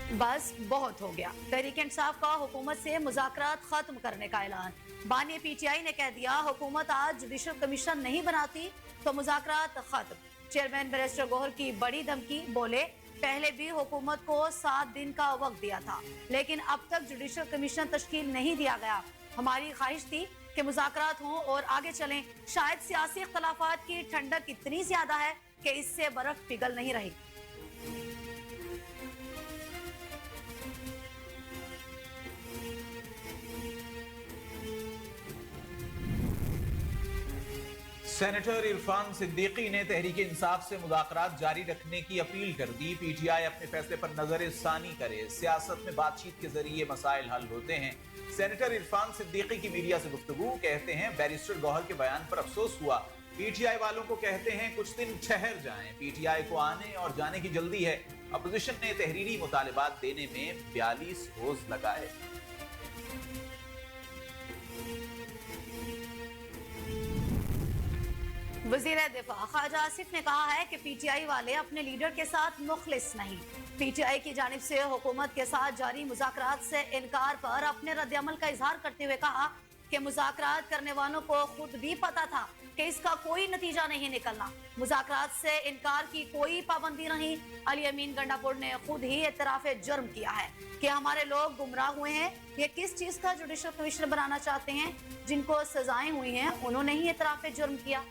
बस बहुत हो गया। तहरीक इंसाफ का हुकूमत से मुज़ाकरात खत्म करने का ऐलान। बानी पीटीआई ने कह दिया, हुकूमत आज जुडिशल कमीशन नहीं बनाती तो मुज़ाकरात खत्म। चेयरमैन बैरिस्टर गौहर की बड़ी धमकी, बोले पहले भी हुकूमत को 7 दिन का वक्त दिया था, लेकिन अब तक जुडिशल कमीशन तश्कील नहीं दिया गया। हमारी ख्वाहिश थी कि मुज़ाकरात हों और आगे चलें। शायद सियासी इख्तलाफात की ठंडक इतनी ज्यादा है कि इससे बर्फ पिघल नहीं रही। सेनेटर इरफान सिद्दीकी ने तहरीक इंसाफ से मुज़ाकरात जारी रखने की अपील कर दी। पीटीआई अपने फैसले पर नजर-ए-सानी करे। सियासत में बातचीत के जरिए मसाइल हल होते हैं। सेनेटर इरफान सिद्दीकी की मीडिया से गुफ्तगू, कहते हैं बैरिस्टर गौहर के बयान पर अफसोस हुआ। पीटीआई वालों को कहते हैं कुछ दिन ठहर जाएं। पीटीआई को आने और जाने की जल्दी है। अपोजिशन ने तहरीरी मुतालिबात देने में 42 रोज लगाए। वज़ीर दिफा ख्वाजा आसिफ ने कहा है कि पीटीआई वाले अपने लीडर के साथ मुखलिस नहीं। पीटीआई की जानिब से हुकूमत के साथ जारी मुज़ाकरात से इनकार पर अपने रद्द-ए-अमल का इजहार करते हुए कहा कि मुज़ाकरात करने वालों को खुद भी पता था कि इसका कोई नतीजा नहीं निकलना। मुज़ाकरात से इनकार की कोई पाबंदी नहीं। अली अमीन गंडापुर ने खुद ही एतराफ़ जुर्म किया है कि हमारे लोग गुमराह हुए हैं। ये किस चीज का जुडिशल कमिश्नर बनाना चाहते हैं? जिनको सजाएं हुई हैं उन्होंने ही एतराफ़ जुर्म किया।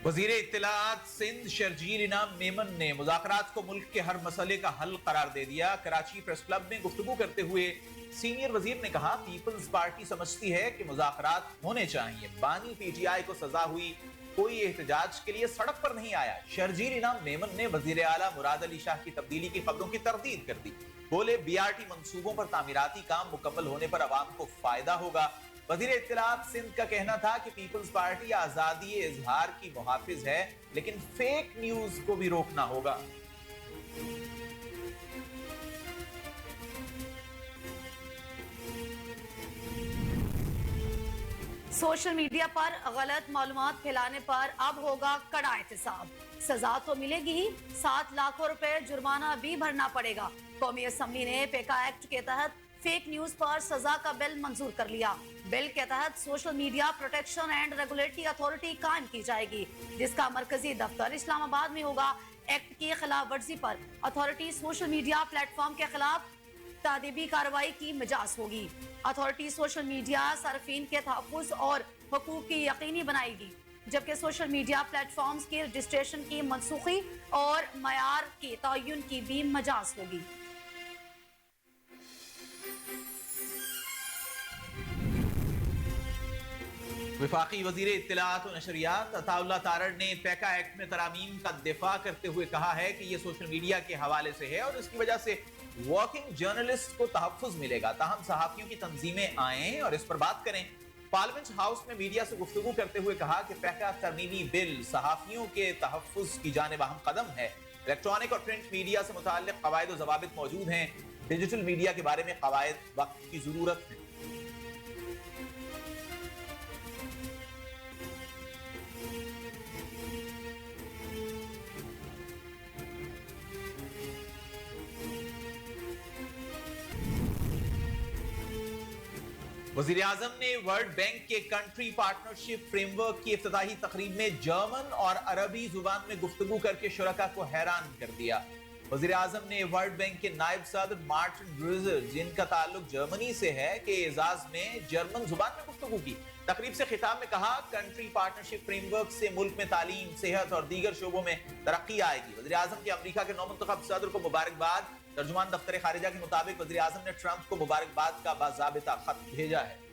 वजीर इत्तलाआत सिंध शर्जील इनाम मेमन ने मुज़ाकरात को मुल्क के हर मसले का हल करार दे दिया। कराची प्रेस क्लब में गुफ्तगू करते हुए सीनियर वजीर ने कहा, पीपल्स पार्टी समझती है कि मुज़ाकरात होने चाहिए। बानी पीटीआई को सजा हुई, कोई एहतजाज के लिए सड़क पर नहीं आया। शर्जील इनाम मेमन ने वजीर आला मुराद अली शाह की तब्दीली की खबरों की तरदीद कर दी। बोले बीआरटी मंसूबों पर तामीराती काम मुकम्मल होने पर अवाम को फायदा होगा। वज़ीर इत्तलाआत सिंध का कहना था कि पीपल्स पार्टी आजादी इजहार की मुहाफिज है, लेकिन फेक न्यूज को भी रोकना होगा। सोशल मीडिया पर गलत मालूमात फैलाने पर अब होगा कड़ा एहतसाब। सजा तो मिलेगी ही, 7 लाख रुपए जुर्माना भी भरना पड़ेगा। कौमी असम्बली ने पेका एक्ट के तहत फेक न्यूज पर सजा का बिल मंजूर कर लिया। बिल के तहत social media protection and regulatory authority कायम की जाएगी, जिसका मरकजी दफ्तर इस्लामाबाद में होगा। एक्ट की खिलाफ वर्जी पर अथॉरिटी सोशल मीडिया प्लेटफॉर्म के खिलाफ तादीबी कार्रवाई की मिजाज होगी। अथॉरिटी सोशल मीडिया सार्फिन के तहफ़्फ़ुज़ और हुकूक की यकीनी बनाएगी, जबकि सोशल मीडिया प्लेटफॉर्म्स की रजिस्ट्रेशन की मनसूखी और मयार के तयन की भी मिजाज होगी। वफाकी वजीर इत्तलाआत और नशरियात अताउल्लाह तारड़ ने पैका एक्ट में तरामीम का दिफा करते हुए कहा है कि यह सोशल मीडिया के हवाले से है और इसकी वजह से वर्किंग जर्नलिस्ट को तहफ़्फ़ुज़ मिलेगा। ताहम सहाफ़ियों की तंजीमें आएं और इस पर बात करें। पार्लियामेंट हाउस में मीडिया से गुफ्तगू करते हुए कहा कि पैका तरमीमी बिल सहाफ़ियों के तहफ़्फ़ुज़ की जानिब अहम कदम है। इलेक्ट्रॉनिक और प्रिंट मीडिया से मुताल्लिक़ क़वायद और ज़वाबित मौजूद हैं। डिजिटल मीडिया के बारे में क़वायद वक्त की ज़रूरत है। वज़ीर आज़म ने वर्ल्ड बैंक के कंट्री पार्टनरशिप फ्रेमवर्क की इफ्तिताही तकरीब में जर्मन और अरबी जुबान में गुफ्तगू करके शुरका को हैरान कर दिया। वज़ीर आज़म ने वर्ल्ड बैंक के नायब सदर मार्टिन ग्रूजर, जिनका ताल्लुक जर्मनी से है, के एजाज में जर्मन जुबान में गुफ्तगू की। तकरीब से खिताब में कहा, कंट्री पार्टनरशिप फ्रेमवर्क से मुल्क में तालीम, सेहत और दीगर शोबों में तरक्की आएगी। वज़ीर आज़म के अमरीका के नौमुंतखब सदर को मुबारकबाद। तर्जुमान दफ्तर खारिजा के मुताबिक वज़ीर आज़म ने ट्रंप को मुबारकबाद का बाज़ाबिता खत भेजा है।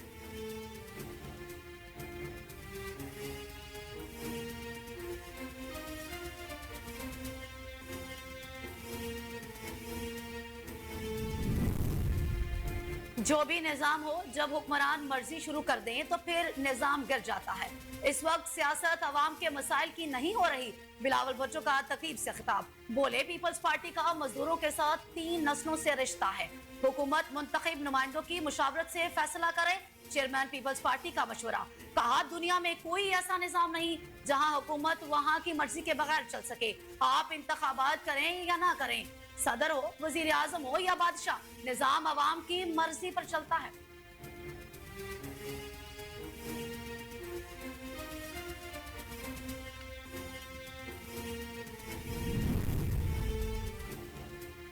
जो भी निजाम हो, जब हुक्मरान मर्जी शुरू कर दें तो फिर निजाम गिर जाता है। इस वक्त सियासत अवाम के मसाइल की नहीं हो रही। बिलावल भुट्टो का तकरीब से खिताब, बोले पीपल्स पार्टी का मजदूरों के साथ 3 नस्लों से रिश्ता है। हुकूमत मुंतखब नुमाइंदों की मुशावरत से फैसला करे, चेयरमैन पीपल्स पार्टी का मशवरा। कहा दुनिया में कोई ऐसा निजाम नहीं जहां हुकूमत वहां की मर्जी के बगैर चल सके। आप इंतखाबात करें या ना करें, सदर हो, वजीर आजम हो या बादशाह, निजाम अवाम की मर्जी पर चलता है।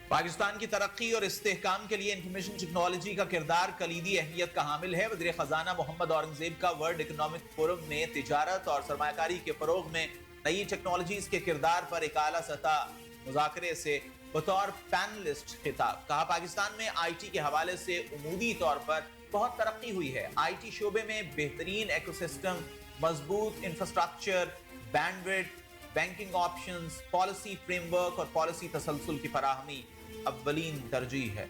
पाकिस्तान की तरक्की और इस्तेहकाम के लिए इंफॉर्मेशन टेक्नोलॉजी का किरदार कलीदी अहमियत का हामिल है। वज़ीर खजाना मोहम्मद औरंगजेब का वर्ल्ड इकोनॉमिक फोरम में तिजारत और सरमायाकारी के फरोग में नई टेक्नोलॉजीज के किरदार पर एक आला सतह मुज़ाकरे से बतौर पैनलिस्ट खिताब। कहा पाकिस्तान में IT के हवाले से उमूदी तौर पर बहुत तरक्की हुई है। IT शोबे में बेहतरीन इकोसिस्टम, मजबूत infrastructure, bandwidth, banking options, policy framework और पॉलिसी तसलसल की फराहमी अव्वलीन तरजीह है।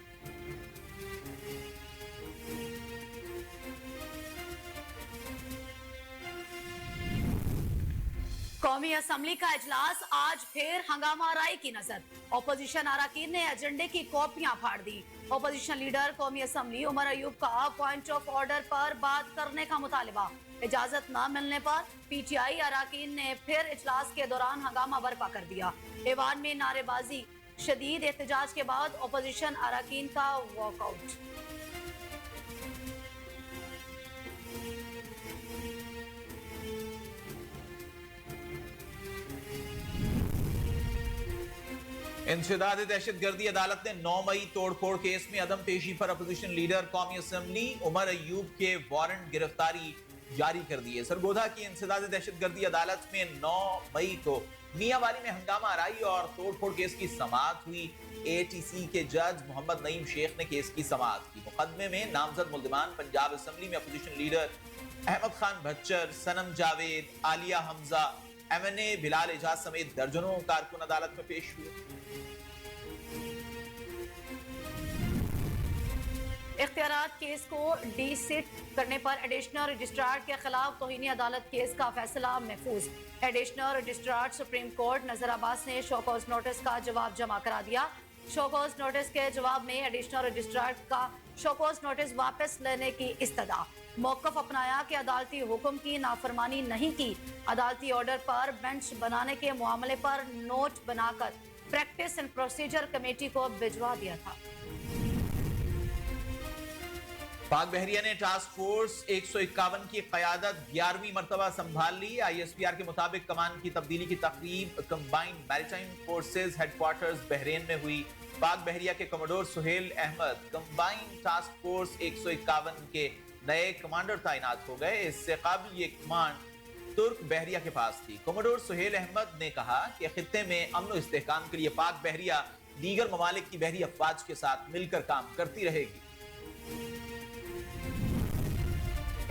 कौमी असम्बली का इजलास आज फिर हंगामा आराई की नजर। ऑपोजिशन अराकीन ने एजेंडे की कॉपियां फाड़ दी। ऑपोजिशन लीडर कौमी असम्बली उमर अयूब का पॉइंट ऑफ ऑर्डर पर बात करने का मुतालिबा। इजाजत न मिलने पर PTI अराकीन ने फिर इजलास के दौरान हंगामा बर्पा कर दिया। ऐवान में नारेबाजी, शदीद एहतजाज के बाद ऑपोजिशन अराकीन का वॉकआउट। इंसदाद दहशतगर्दी अदालत ने 9 मई तोड़फोड़ केस में अदम पेशी पर अपोजिशन लीडर कौमी असम्बली उमर अयूब के वारंट गिरफ्तारी जारी कर दिए। सरगोधा की इंसदाद दहशतगर्दी अदालत में 9 मई को मियांवाली में हंगामा आराई और तोड़फोड़ केस की समाअत हुई। ATC के जज मोहम्मद नईम शेख ने केस की समाअत की। मुकदमे में नामजद मुल्जिमान पंजाब असम्बली में अपोजिशन लीडर अहमद खान भच्चर, सनम जावेद, आलिया हमजा, MNA बिलाल एजाज समेत दर्जनों कारकुन अदालत में पेश हुए। इख्तियारात केस को डीसिट करने पर एडिशनल रजिस्ट्रार के खिलाफ तौहीनी अदालत केस का फैसला महफूज। एडिशनल रजिस्ट्रार सुप्रीम कोर्ट नजर अब्बास ने शो कॉज नोटिस का जवाब जमा करा दिया। शो कॉज नोटिस के जवाब में एडिशनल रजिस्ट्रार का शो कॉज नोटिस वापस लेने की इस्तदा। मौकफ अपनाया कि अदालती हुक्म की नाफरमानी नहीं की। अदालती ऑर्डर पर बेंच बनाने के मामले पर नोट बनाकर प्रैक्टिस एंड प्रोसीजर कमेटी को भिजवा दिया था। पाक बहरिया ने टास्क फोर्स 151 की क़यादत 11वीं मरतबा संभाल ली। ISPR के मुताबिक कमान की तब्दीली की तकरीब combined maritime forces headquarters Bahrain में हुई। पाक बहरिया के commodore Suhail Ahmed combined task force 151 के नए कमांडर तैनात हो गए। इससे काबिल ये कमांड तुर्क बहरिया के पास थी। कमोडोर सुहेल अहमद ने कहा कि खित्ते में अमन और इस्तेहकाम के लिए पाक बहरिया दीगर ममालिक की बहरी अफवाज के साथ मिलकर काम करती रहेगी।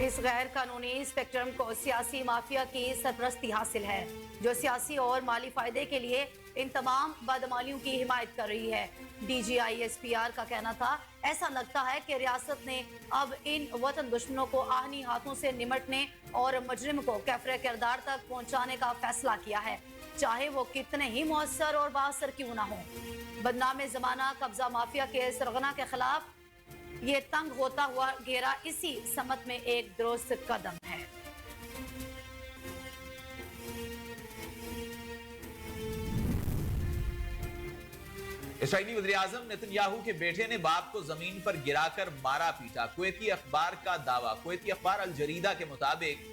इस गैर कानूनी स्पेक्ट्रम को सियासी माफिया की सरपरस्ती हासिल है, जो सियासी और माली फायदे के लिए इन तमाम बदमालियों की हिमायत कर रही है। DG ISPR का कहना था, ऐसा लगता है कि रियासत ने अब इन वतन दुश्मनों को आहनी हाथों से निमटने और मुजरिम को कैफरे किरदार तक पहुंचाने का फैसला किया है, चाहे वो कितने ही मुअस्सर और बाअसर क्यों ना हो। बदनाम जमाना कब्जा माफिया के सरगना के खिलाफ ये तंग होता हुआ घेरा इसी समत में एक दुरुस्त कदम है। इस्राईली वज़ीर आज़म नेतन्याहू के बेटे ने बाप को जमीन पर गिराकर मारा पीटा। कुवैती अखबार का दावा। कुवैती अखबार अल जरीदा के मुताबिक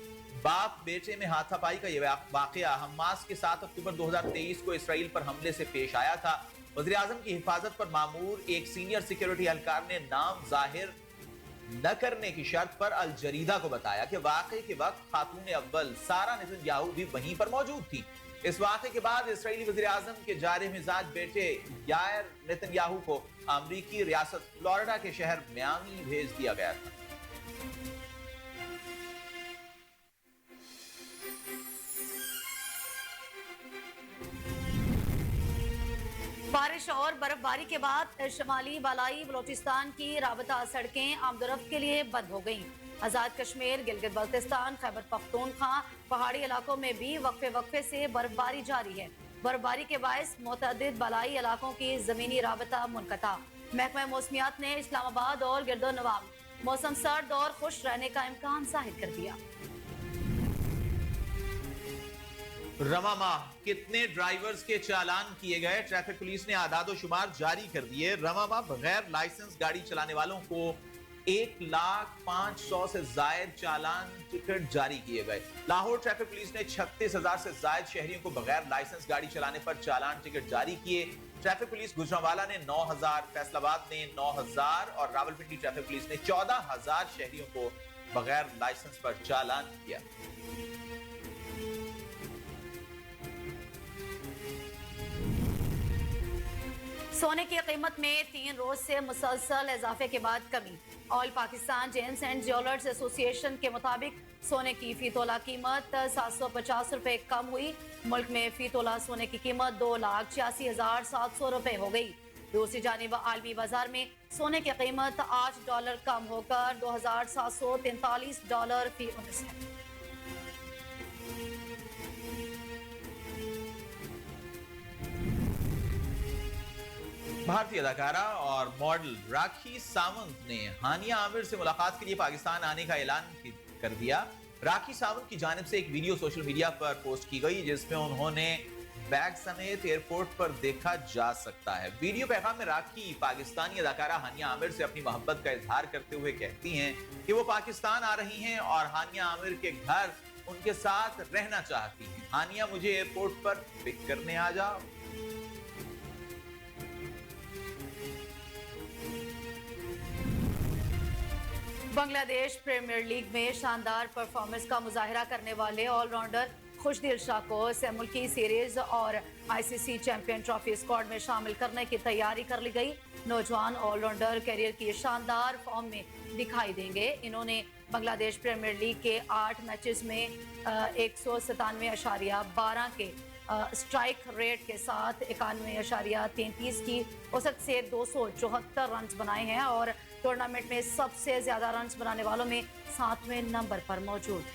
बाप बेटे में हाथापाई का यह वाकया हमास के 7 अक्टूबर 2023 को इसराइल पर हमले से पेश आया था। वज़ीर आज़म की हिफाजत पर मामूर एक सीनियर सिक्योरिटी एहलकार ने नाम जाहिर न करने की शर्त पर अल जरीदा को बताया कि वाकये के वक्त खातून अव्वल सारा नेतन्याहू भी वहीं पर मौजूद थी। इस वाक़े के बाद इसराइली वज़ीर आज़म के जारे मिजाज बेटे यायर नेतन्याहू को अमरीकी रियासत फ्लोरिडा के शहर मियामी भेज दिया गया था। बारिश और बर्फबारी के बाद शमाली बालाई बलोचिस्तान की राबता सड़कें आमदोरफ्त के लिए बंद हो गईं। आजाद कश्मीर, गिलगित बल्तिस्तान, खैबर पख्तूनख्वा पहाड़ी इलाकों में भी वक्फे वक्फे से बर्फबारी जारी है। बर्फबारी के बायस मुतअद्दिद बालाई इलाकों की जमीनी राबता मुनक़ता। महकमा मौसमियात ने इस्लामाबाद और गिरदो नवाब मौसम सर्द और खुश रहने का इम्कान जाहिर कर दिया। रमा माह कितने ड्राइवर्स के चालान किए गए? ट्रैफिक पुलिस ने आदादोशुमार जारी कर दिए। रमा माह बगैर लाइसेंस गाड़ी चलाने वालों को 1,05,100 से जायद चालान टिकट जारी किए गए। लाहौर ट्रैफिक पुलिस ने 36,000 से जायद शहरियों को बगैर लाइसेंस गाड़ी चलाने पर चालान टिकट जारी किए। ट्रैफिक पुलिस गुजरांवाला ने 9,000, फैसलाबाद ने 9,000 और रावलपिंडी ट्रैफिक पुलिस ने 14,000 शहरियों को बगैर लाइसेंस पर चालान किया। सोने की कीमत में 3 रोज से मुसलसल इजाफे के बाद कमी। All Pakistan James and jewellers association के मुताबिक सोने की फी तोला कीमत 750 रुपए कम हुई। मुल्क में फी तोला सोने की कीमत 2,86,700 रुपए हो गई। दूसरी जानिब आलमी बाजार में सोने की कीमत $8 कम होकर $2,743 फी औंस है। भारतीय अदाकारा और मॉडल राखी सावंत ने हानिया आमिर से मुलाकात के लिए पाकिस्तान आने का ऐलान कर दिया। राखी सावंत की जानिब से एक वीडियो सोशल मीडिया पर पोस्ट की गई जिसमें उन्होंने बैग समेत एयरपोर्ट पर देखा जा सकता है। वीडियो पैगाम में राखी पाकिस्तानी अदाकारा हानिया आमिर से अपनी मोहब्बत का इजहार करते हुए कहती हैं कि वो पाकिस्तान आ रही हैं और हानिया आमिर के घर उनके साथ रहना चाहती हैं। हानिया, मुझे एयरपोर्ट पर पिक करने आ जाओ। बांग्लादेश प्रीमियर लीग में शानदार परफॉर्मेंस का मुजाहिरा करने वाले ऑलराउंडर खुशदिल शाह को मुल्की सीरीज और आईसीसी चैंपियन ट्रॉफी स्क्वाड में शामिल करने की तैयारी कर ली गई। नौजवान ऑलराउंडर करियर की शानदार फॉर्म में दिखाई देंगे। इन्होंने बांग्लादेश प्रीमियर लीग के 8 मैचेस में 197.12 के स्ट्राइक रेट के साथ 91.33 की औसत से 274 रन बनाए हैं और टूर्नामेंट में सबसे ज्यादा रन बनाने वालों में 7वें नंबर पर मौजूद है।